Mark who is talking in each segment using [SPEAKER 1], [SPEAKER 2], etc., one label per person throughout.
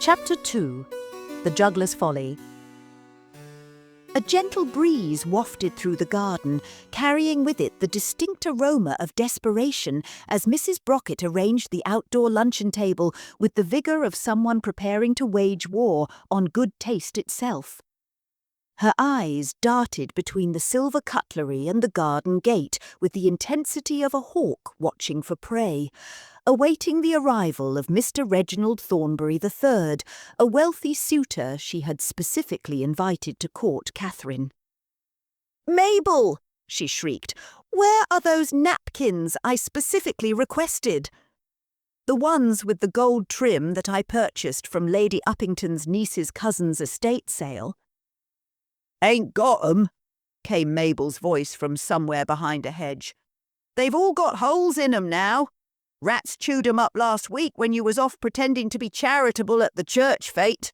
[SPEAKER 1] Chapter 2. The Juggler's Folly. A gentle breeze wafted through the garden, carrying with it the distinct aroma of desperation as Mrs. Brocket arranged the outdoor luncheon table with the vigour of someone preparing to wage war on good taste itself. Her eyes darted between the silver cutlery and the garden gate with the intensity of a hawk watching for prey, awaiting the arrival of Mr. Reginald Thornbury III, a wealthy suitor she had specifically invited to court Catherine. "Mabel!" she shrieked. "Where are those napkins I specifically requested?" "The ones with the gold trim that I purchased from Lady Uppington's niece's cousin's estate sale." "Ain't got 'em," came Mabel's voice from somewhere behind a hedge. "They've all got holes in 'em now. Rats chewed 'em up last week when you was off pretending to be charitable at the church fete."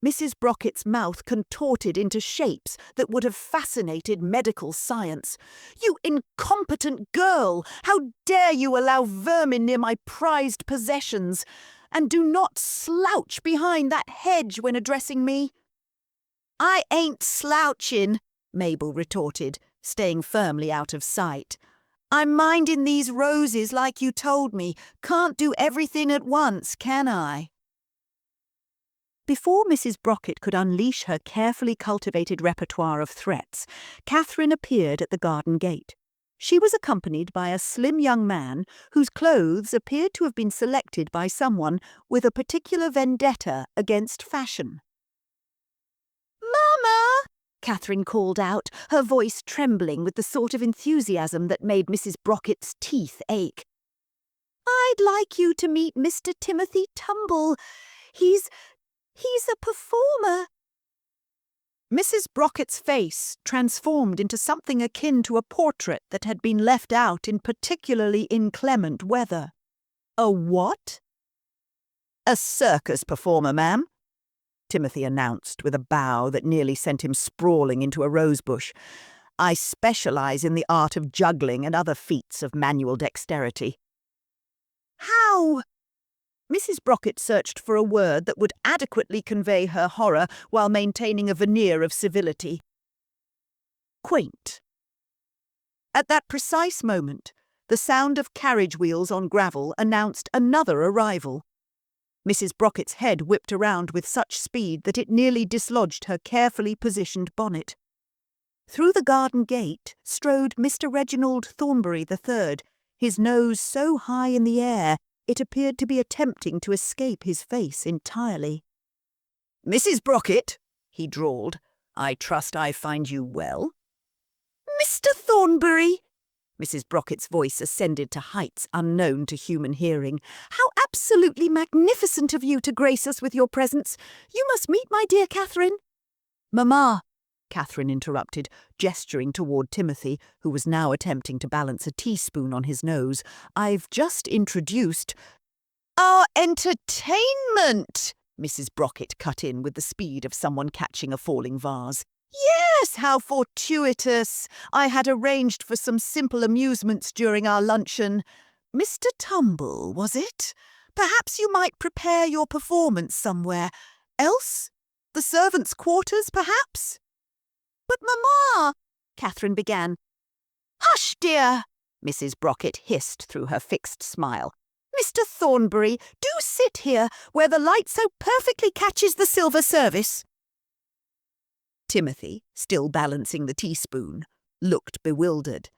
[SPEAKER 1] Mrs. Brocket's mouth contorted into shapes that would have fascinated medical science. "You incompetent girl! How dare you allow vermin near my prized possessions? And do not slouch behind that hedge when addressing me." "I ain't slouching," Mabel retorted, staying firmly out of sight. "I'm minding these roses like you told me. Can't do everything at once, can I?" Before Mrs. Brocket could unleash her carefully cultivated repertoire of threats, Catherine appeared at the garden gate. She was accompanied by a slim young man whose clothes appeared to have been selected by someone with a particular vendetta against fashion. "Mama!" Catherine called out, her voice trembling with the sort of enthusiasm that made Mrs. Brocket's teeth ache. "I'd like you to meet Mr. Timothy Tumble. He's a performer." Mrs. Brocket's face transformed into something akin to a portrait that had been left out in particularly inclement weather. "A what?" "A circus performer, ma'am," Timothy announced with a bow that nearly sent him sprawling into a rosebush. "I specialise in the art of juggling and other feats of manual dexterity." "How?" Mrs. Brocket searched for a word that would adequately convey her horror while maintaining a veneer of civility. "Quaint." At that precise moment, the sound of carriage wheels on gravel announced another arrival. Mrs. Brocket's head whipped around with such speed that it nearly dislodged her carefully positioned bonnet. Through the garden gate strode Mr. Reginald Thornbury III, his nose so high in the air it appeared to be attempting to escape his face entirely. "Mrs. Brocket," he drawled, "I trust I find you well?" "Mr. Thornbury!" Mrs. Brocket's voice ascended to heights unknown to human hearing. "How absolutely magnificent of you to grace us with your presence. You must meet my dear Catherine." "Mamma," Catherine interrupted, gesturing toward Timothy, who was now attempting to balance a teaspoon on his nose. "I've just introduced—" "Our entertainment!" Mrs. Brocket cut in with the speed of someone catching a falling vase. "Yes, how fortuitous! I had arranged for some simple amusements during our luncheon. Mr. Tumble, was it? Perhaps you might prepare your performance somewhere else? The servants' quarters, perhaps?" "But, Mamma," Catherine began. "Hush, dear," Mrs. Brocket hissed through her fixed smile. "Mr. Thornbury, do sit here where the light so perfectly catches the silver service." Timothy, still balancing the teaspoon, looked bewildered.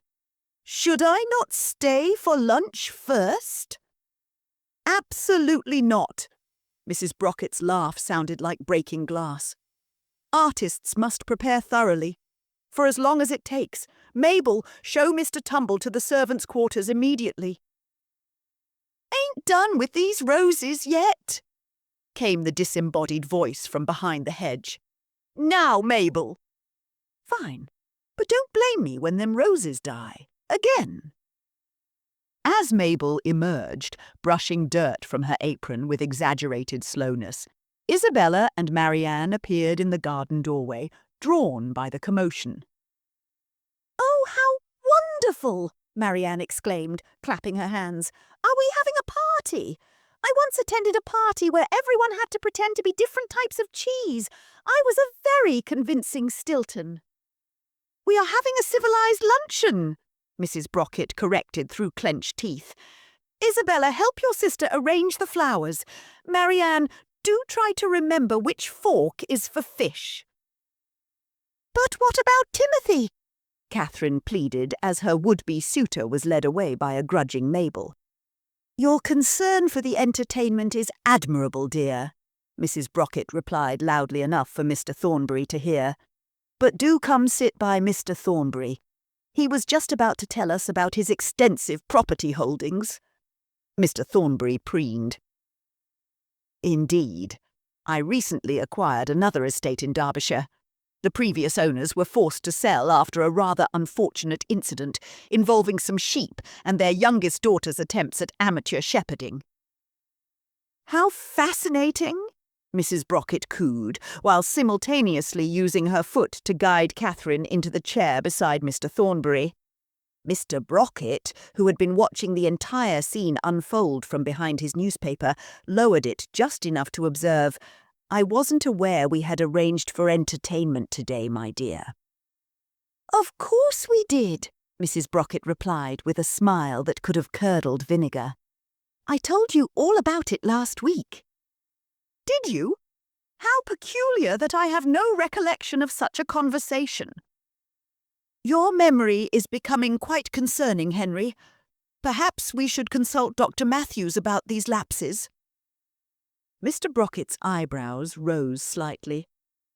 [SPEAKER 1] "Should I not stay for lunch first?" "Absolutely not." Mrs. Brocket's laugh sounded like breaking glass. "Artists must prepare thoroughly. For as long as it takes. Mabel, show Mr. Tumble to the servants' quarters immediately." "Ain't done with these roses yet," came the disembodied voice from behind the hedge. "Now, Mabel." "Fine, but don't blame me when them roses die. Again." As Mabel emerged, brushing dirt from her apron with exaggerated slowness, Isabella and Marianne appeared in the garden doorway, drawn by the commotion. "Oh, how wonderful!" Marianne exclaimed, clapping her hands. "Are we having a party? I once attended a party where everyone had to pretend to be different types of cheese. I was a very convincing Stilton. We are having a civilized luncheon, Mrs. Brockett corrected through clenched teeth. Isabella, help your sister arrange the flowers. Marianne, do try to remember which fork is for fish. But what about Timothy? Catherine pleaded as her would-be suitor was led away by a grudging Mabel. Your concern for the entertainment is admirable, dear, Mrs. Brockett replied loudly enough for Mr. Thornbury to hear. But do come sit by Mr. Thornbury. He was just about to tell us about his extensive property holdings. Mr. Thornbury preened. Indeed. I recently acquired another estate in Derbyshire. The previous owners were forced to sell after a rather unfortunate incident involving some sheep and their youngest daughter's attempts at amateur shepherding. How fascinating, Mrs. Brockett cooed, while simultaneously using her foot to guide Catherine into the chair beside Mr. Thornbury. Mr. Brockett, who had been watching the entire scene unfold from behind his newspaper, lowered it just enough to observe, I wasn't aware we had arranged for entertainment today, my dear. Of course we did, Mrs. Brockett replied with a smile that could have curdled vinegar. I told you all about it last week. Did you? How peculiar that I have no recollection of such a conversation. Your memory is becoming quite concerning, Henry. Perhaps we should consult Dr. Matthews about these lapses. Mr. Brockett's eyebrows rose slightly.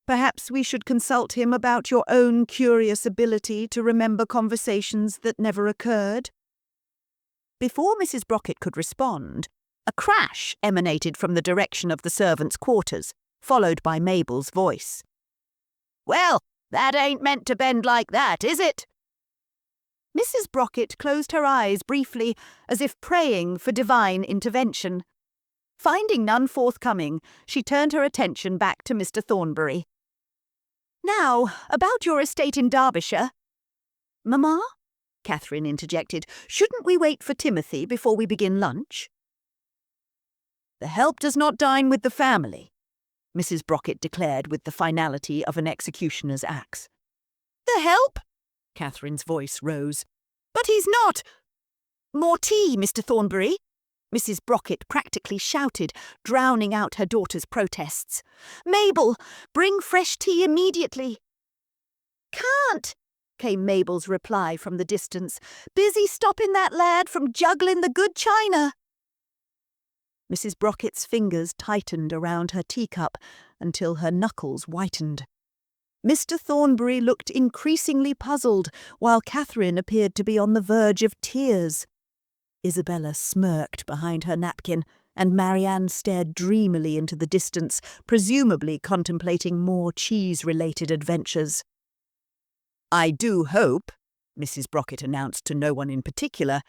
[SPEAKER 1] Perhaps we should consult him about your own curious ability to remember conversations that never occurred. Before Mrs. Brockett could respond, a crash emanated from the direction of the servants' quarters, followed by Mabel's voice. Well, that ain't meant to bend like that, is it? Mrs. Brockett closed her eyes briefly, as if praying for divine intervention. Finding none forthcoming, she turned her attention back to Mr. Thornbury. Now, about your estate in Derbyshire. Mamma? Catherine interjected. Shouldn't we wait for Timothy before we begin lunch? The help does not dine with the family, Mrs. Brockett declared with the finality of an executioner's axe. The help? Catherine's voice rose. But he's not. More tea, Mr. Thornbury, Mrs. Brockett practically shouted, drowning out her daughter's protests. Mabel, bring fresh tea immediately. Can't, came Mabel's reply from the distance. Busy stopping that lad from juggling the good china. Mrs. Brockett's fingers tightened around her teacup until her knuckles whitened. Mr. Thornbury looked increasingly puzzled, while Catherine appeared to be on the verge of tears. Isabella smirked behind her napkin, and Marianne stared dreamily into the distance, presumably contemplating more cheese-related adventures. I do hope, Mrs. Brockett announced to no one in particular,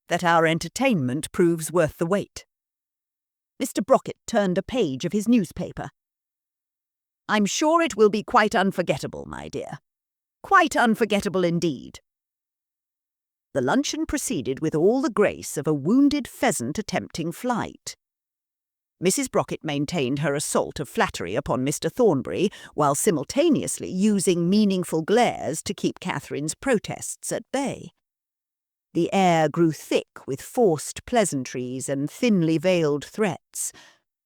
[SPEAKER 1] that our entertainment proves worth the wait. Mr. Brockett turned a page of his newspaper. I'm sure it will be quite unforgettable, my dear. Quite unforgettable indeed. The luncheon proceeded with all the grace of a wounded pheasant attempting flight. Mrs. Brockett maintained her assault of flattery upon Mr. Thornbury, while simultaneously using meaningful glares to keep Catherine's protests at bay. The air grew thick with forced pleasantries and thinly veiled threats,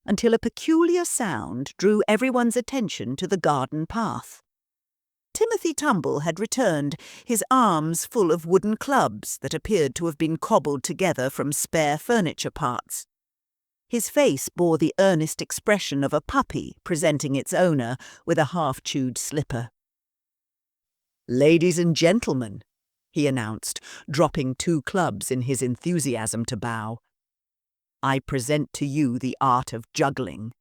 [SPEAKER 1] until a peculiar sound drew everyone's attention to the garden path. Timothy Tumble had returned, his arms full of wooden clubs that appeared to have been cobbled together from spare furniture parts. His face bore the earnest expression of a puppy presenting its owner with a half-chewed slipper. "Ladies and gentlemen," he announced, dropping 2 clubs in his enthusiasm to bow, "I present to you the art of juggling."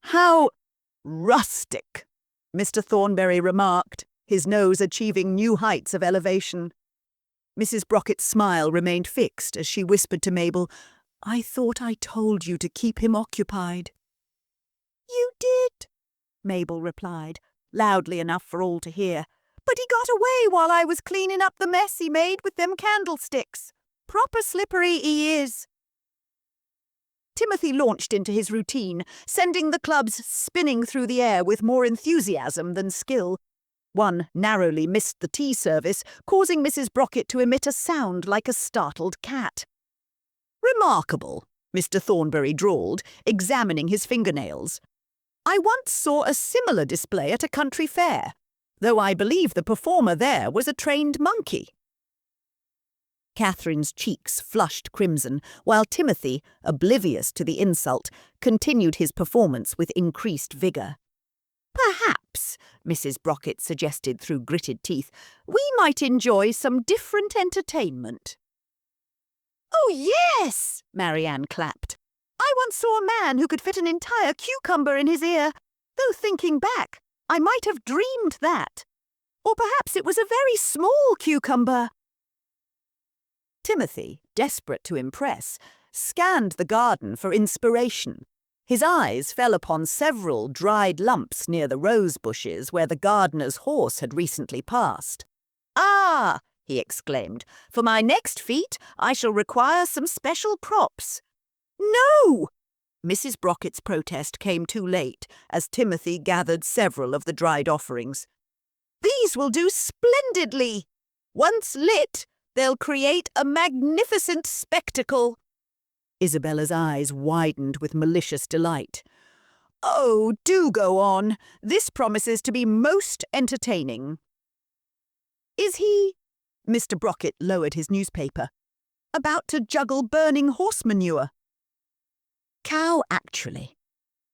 [SPEAKER 1] "How rustic," Mr. Thornbury remarked, his nose achieving new heights of elevation. Mrs. Brockett's smile remained fixed as she whispered to Mabel, "I thought I told you to keep him occupied." "You did," Mabel replied, loudly enough for all to hear. "But he got away while I was cleaning up the mess he made with them candlesticks. Proper slippery he is." Timothy launched into his routine, sending the clubs spinning through the air with more enthusiasm than skill. One narrowly missed the tea service, causing Mrs. Brocket to emit a sound like a startled cat. "Remarkable," Mr. Thornbury drawled, examining his fingernails. "I once saw a similar display at a country fair, though I believe the performer there was a trained monkey." Catherine's cheeks flushed crimson, while Timothy, oblivious to the insult, continued his performance with increased vigour. "Perhaps," Mrs. Brocket suggested through gritted teeth, "we might enjoy some different entertainment." "Oh, yes!" Marianne clapped. "I once saw a man who could fit an entire cucumber in his ear. Though thinking back, I might have dreamed that. Or perhaps it was a very small cucumber." Timothy, desperate to impress, scanned the garden for inspiration. His eyes fell upon several dried lumps near the rose bushes where the gardener's horse had recently passed. "Ah!" he exclaimed. "For my next feat, I shall require some special props." "No!" Mrs. Brocket's protest came too late as Timothy gathered several of the dried offerings. "These will do splendidly. Once lit, they'll create a magnificent spectacle." Isabella's eyes widened with malicious delight. "Oh, do go on. This promises to be most entertaining." "Is he—" Mr. Brocket lowered his newspaper. "About to juggle burning horse manure?" "Cow, actually,"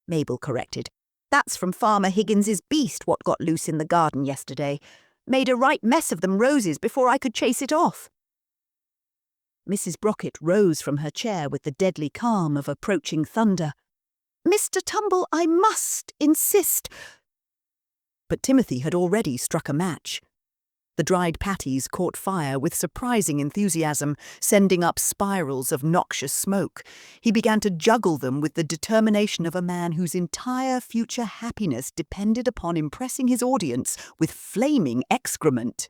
[SPEAKER 1] Mabel corrected. "That's from Farmer Higgins's beast what got loose in the garden yesterday. Made a right mess of them roses before I could chase it off." Mrs. Brocket rose from her chair with the deadly calm of approaching thunder. "Mr. Tumble, I must insist—" But Timothy had already struck a match. The dried patties caught fire with surprising enthusiasm, sending up spirals of noxious smoke. He began to juggle them with the determination of a man whose entire future happiness depended upon impressing his audience with flaming excrement.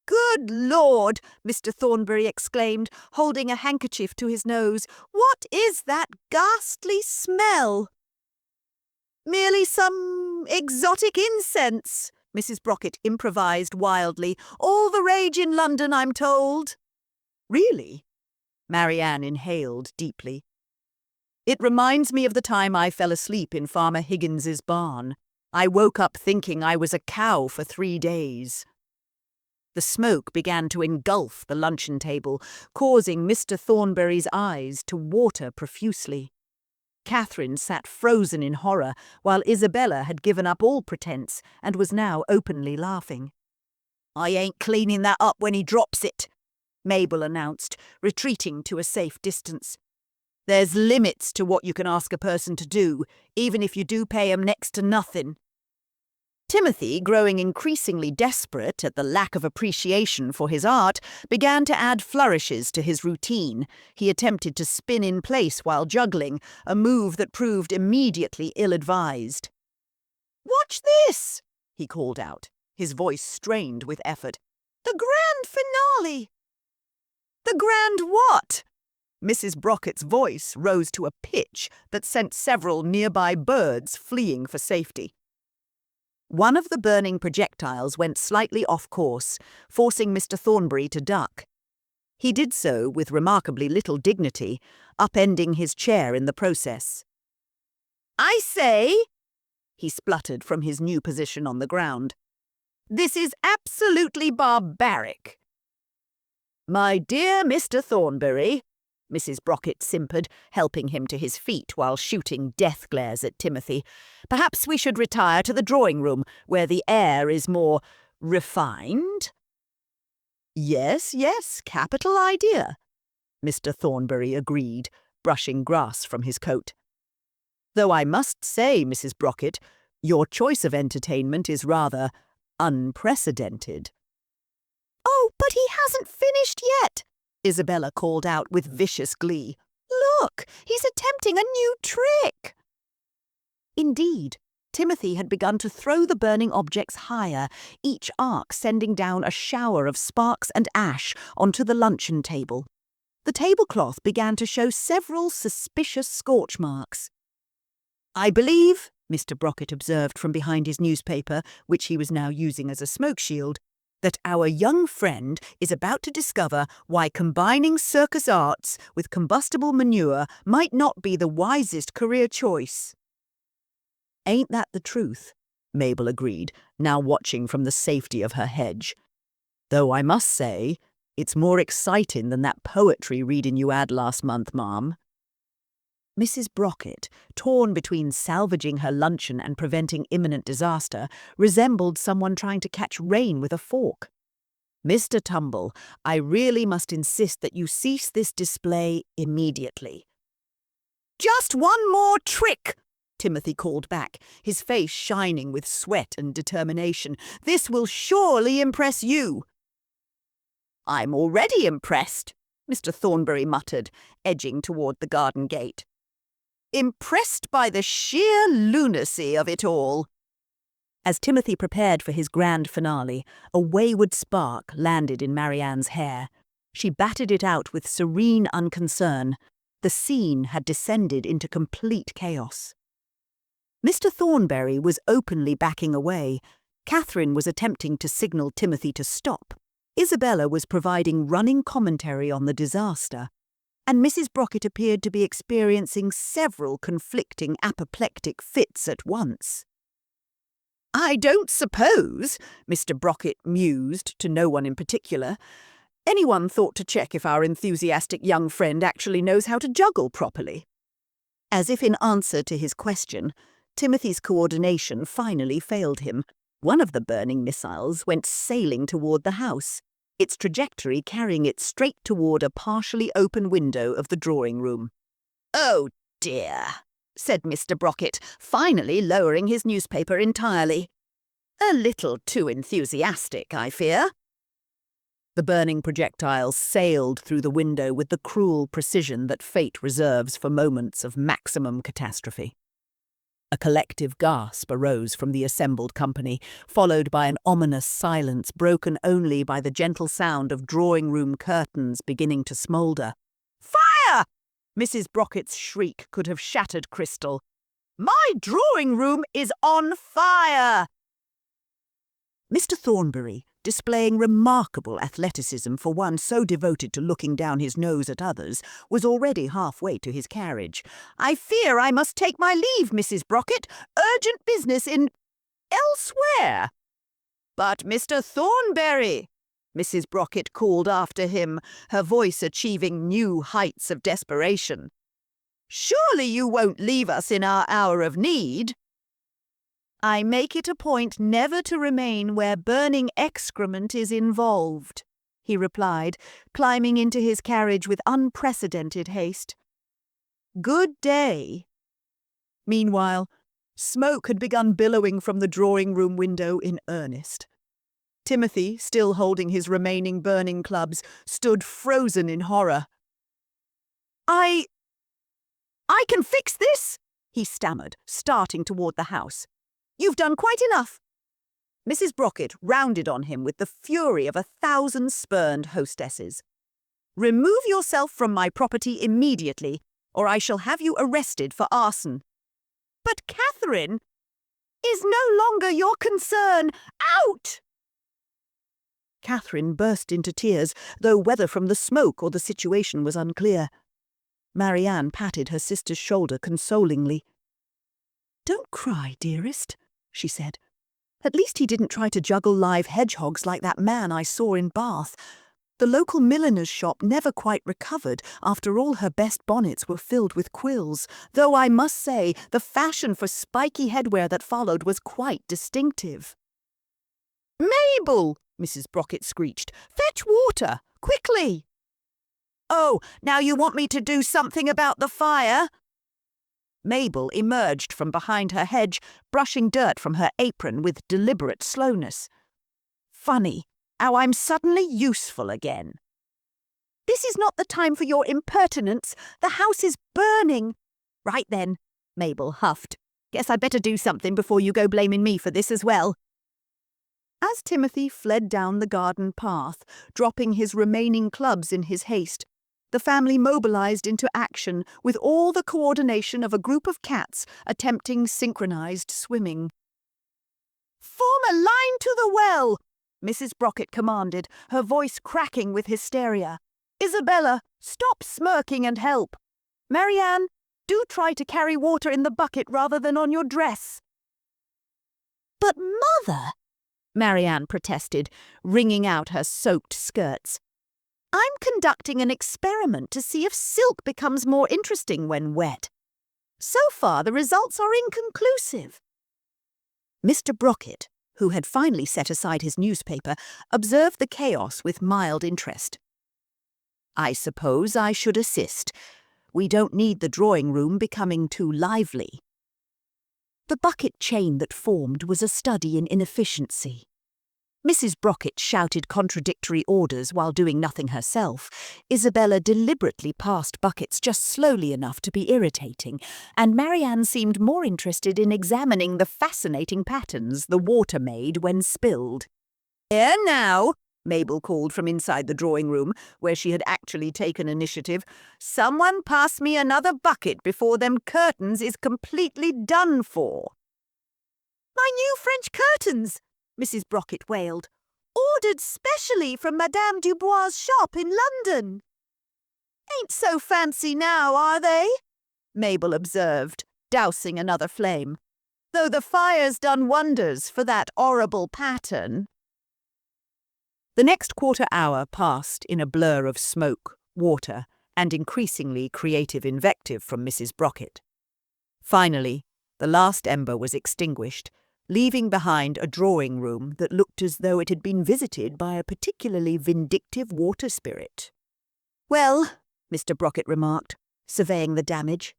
[SPEAKER 1] "Good Lord!" Mr. Thornbury exclaimed, holding a handkerchief to his nose. "What is that ghastly smell?" "Merely some exotic incense," Mrs. Brocket improvised wildly. "All the rage in London, I'm told." "Really?" Marianne inhaled deeply. "It reminds me of the time I fell asleep in Farmer Higgins's barn. I woke up thinking I was a cow for 3 days." The smoke began to engulf the luncheon table, causing Mr. Thornbury's eyes to water profusely. Catherine sat frozen in horror, while Isabella had given up all pretense and was now openly laughing. "I ain't cleaning that up when he drops it," Mabel announced, retreating to a safe distance. "There's limits to what you can ask a person to do, even if you do pay 'em next to nothing." Timothy, growing increasingly desperate at the lack of appreciation for his art, began to add flourishes to his routine. He attempted to spin in place while juggling, a move that proved immediately ill-advised. "Watch this!" he called out, his voice strained with effort. "The grand finale!" "The grand what?" Mrs. Brocket's voice rose to a pitch that sent several nearby birds fleeing for safety. One of the burning projectiles went slightly off course, forcing Mr. Thornbury to duck. He did so with remarkably little dignity, upending his chair in the process. "I say," he spluttered from his new position on the ground, "this is absolutely barbaric." "My dear Mr. Thornbury," Mrs. Brocket simpered, helping him to his feet while shooting death glares at Timothy, "perhaps we should retire to the drawing-room, where the air is more refined?" Yes, capital idea," Mr. Thornbury agreed, brushing grass from his coat. "Though I must say, Mrs. Brocket, your choice of entertainment is rather unprecedented." "Oh, but he hasn't finished yet," Isabella called out with vicious glee. "Look, he's attempting a new trick." Indeed, Timothy had begun to throw the burning objects higher, each arc sending down a shower of sparks and ash onto the luncheon table. The tablecloth began to show several suspicious scorch marks. "I believe," Mr. Brockett observed from behind his newspaper, which he was now using as a smoke shield, "that our young friend is about to discover why combining circus arts with combustible manure might not be the wisest career choice." "Ain't that the truth?" Mabel agreed, now watching from the safety of her hedge. "Though I must say, it's more exciting than that poetry reading you had last month, ma'am." Mrs. Brockett, torn between salvaging her luncheon and preventing imminent disaster, resembled someone trying to catch rain with a fork. "Mr. Tumble, I really must insist that you cease this display immediately." "Just one more trick," Timothy called back, his face shining with sweat and determination. "This will surely impress you." "I'm already impressed," Mr. Thornbury muttered, edging toward the garden gate. "Impressed by the sheer lunacy of it all." As Timothy prepared for his grand finale, a wayward spark landed in Marianne's hair. She batted it out with serene unconcern. The scene had descended into complete chaos. Mr. Thornbury was openly backing away. Catherine was attempting to signal Timothy to stop. Isabella was providing running commentary on the disaster, and Mrs. Brockett appeared to be experiencing several conflicting apoplectic fits at once. "I don't suppose," Mr. Brockett mused to no one in particular, "anyone thought to check if our enthusiastic young friend actually knows how to juggle properly." As if in answer to his question, Timothy's coordination finally failed him. One of the burning missiles went sailing toward the house, its trajectory carrying it straight toward a partially open window of the drawing room. "Oh dear," said Mr. Brockett, finally lowering his newspaper entirely. "A little too enthusiastic, I fear." The burning projectile sailed through the window with the cruel precision that fate reserves for moments of maximum catastrophe. A collective gasp arose from the assembled company, followed by an ominous silence broken only by the gentle sound of drawing-room curtains beginning to smoulder. "Fire!" Mrs. Brockett's shriek could have shattered crystal. "My drawing-room is on fire!" Mr. Thornbury, displaying remarkable athleticism for one so devoted to looking down his nose at others, was already halfway to his carriage. "I fear I must take my leave, Mrs. Brockett. Urgent business in elsewhere." "But Mr. Thornbury," Mrs. Brockett called after him, her voice achieving new heights of desperation. "Surely you won't leave us in our hour of need?" "I make it a point never to remain where burning excrement is involved," he replied, climbing into his carriage with unprecedented haste. "Good day." Meanwhile, smoke had begun billowing from the drawing-room window in earnest. Timothy, still holding his remaining burning clubs, stood frozen in horror. I can fix this," he stammered, starting toward the house. "You've done quite enough." Mrs. Brockett rounded on him with the fury of 1,000 spurned hostesses. "Remove yourself from my property immediately, or I shall have you arrested for arson." "But Catherine is no longer your concern. Out!" Catherine burst into tears, though whether from the smoke or the situation was unclear. Marianne patted her sister's shoulder consolingly. "Don't cry, dearest," she said. "At least he didn't try to juggle live hedgehogs like that man I saw in Bath. The local milliner's shop never quite recovered after all her best bonnets were filled with quills, though I must say the fashion for spiky headwear that followed was quite distinctive." "Mabel!" Mrs. Brockett screeched. "Fetch water, quickly!" "Oh, now you want me to do something about the fire?" Mabel emerged from behind her hedge, brushing dirt from her apron with deliberate slowness. "Funny how I'm suddenly useful again." "This is not the time for your impertinence. The house is burning." "Right then," Mabel huffed. "Guess I'd better do something before you go blaming me for this as well." As Timothy fled down the garden path, dropping his remaining clubs in his haste, the family mobilized into action with all the coordination of a group of cats attempting synchronized swimming. "Form a line to the well," Mrs. Brocket commanded, her voice cracking with hysteria. "Isabella, stop smirking and help. Marianne, do try to carry water in the bucket rather than on your dress." "But, Mother," Marianne protested, wringing out her soaked skirts, "I'm conducting an experiment to see if silk becomes more interesting when wet. So far, the results are inconclusive." Mr. Brocket, who had finally set aside his newspaper, observed the chaos with mild interest. "I suppose I should assist. We don't need the drawing-room becoming too lively." The bucket chain that formed was a study in inefficiency. Mrs. Brocket shouted contradictory orders while doing nothing herself. Isabella deliberately passed buckets just slowly enough to be irritating, and Marianne seemed more interested in examining the fascinating patterns the water made when spilled. "Here now," Mabel called from inside the drawing-room, where she had actually taken initiative. "Someone pass me another bucket before them curtains is completely done for." "My new French curtains," Mrs. Brocket wailed. "Ordered specially from Madame Dubois' shop in London." "Ain't so fancy now, are they?" Mabel observed, dousing another flame. "Though the fire's done wonders for that horrible pattern." The next quarter hour passed in a blur of smoke, water, and increasingly creative invective from Mrs. Brocket. Finally, the last ember was extinguished, leaving behind a drawing-room that looked as though it had been visited by a particularly vindictive water spirit. "Well," Mr. Brocket remarked, surveying the damage,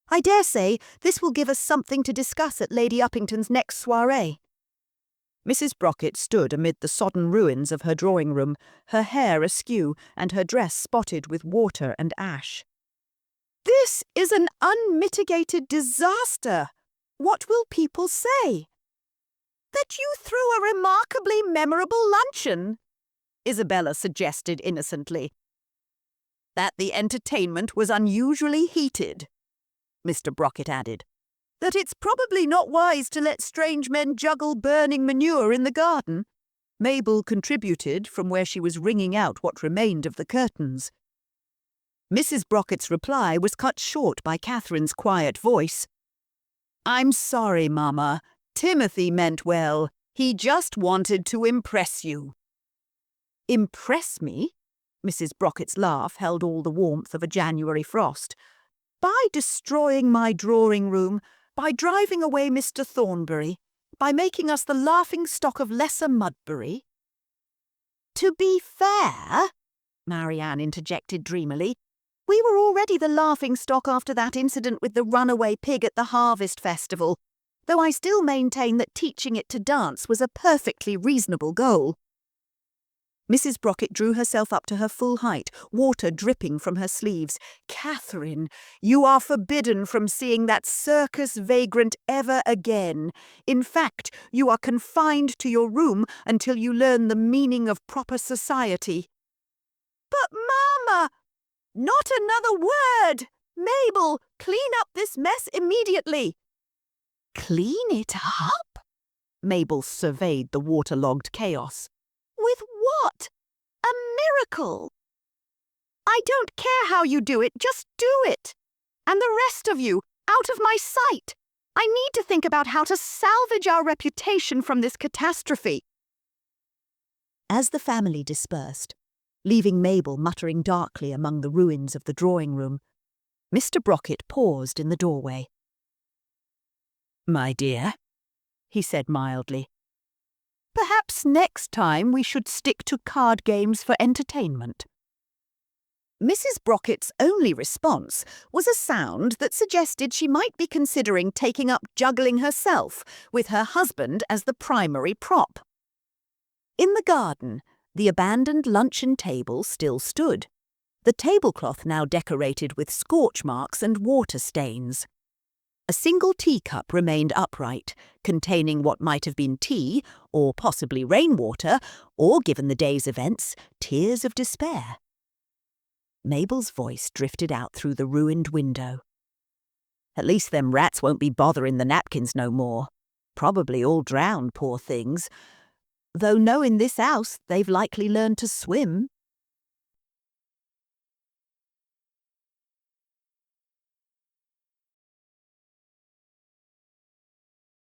[SPEAKER 1] "I dare say this will give us something to discuss at Lady Uppington's next soiree." Mrs. Brocket stood amid the sodden ruins of her drawing-room, her hair askew and her dress spotted with water and ash. "This is an unmitigated disaster. What will people say?" "That you threw a remarkably memorable luncheon," Isabella suggested innocently. "That the entertainment was unusually heated," Mr. Brocket added. "That it's probably not wise to let strange men juggle burning manure in the garden." Mabel contributed from where she was wringing out what remained of the curtains. Mrs. Brocket's reply was cut short by Catherine's quiet voice. "I'm sorry, Mama. Timothy meant well. He just wanted to impress you." "Impress me?" Mrs. Brocket's laugh held all the warmth of a January frost. "By destroying my drawing-room, by driving away Mr. Thornbury, by making us the laughing-stock of Lesser Mudbury?" "To be fair," Marianne interjected dreamily, "we were already the laughing-stock after that incident with the runaway pig at the Harvest Festival, though I still maintain that teaching it to dance was a perfectly reasonable goal." Mrs. Brocket drew herself up to her full height, water dripping from her sleeves. "Catherine, you are forbidden from seeing that circus vagrant ever again. In fact, you are confined to your room until you learn the meaning of proper society." "But, Mama—" "Not another word! Mabel, clean up this mess immediately." "Clean it up?" Mabel surveyed the waterlogged chaos. "With what? A miracle." "I don't care how you do it, just do it. And the rest of you, out of my sight. I need to think about how to salvage our reputation from this catastrophe." As the family dispersed, leaving Mabel muttering darkly among the ruins of the drawing-room, Mr. Brocket paused in the doorway. "My dear," he said mildly, "perhaps next time we should stick to card games for entertainment." Mrs. Brocket's only response was a sound that suggested she might be considering taking up juggling herself, with her husband as the primary prop. In the garden, the abandoned luncheon table still stood, the tablecloth now decorated with scorch marks and water stains. A single teacup remained upright, containing what might have been tea, or possibly rainwater, or, given the day's events, tears of despair. Mabel's voice drifted out through the ruined window. At least them rats won't be bothering the napkins no more. Probably all drowned, poor things. Though knowing this house, they've likely learned to swim.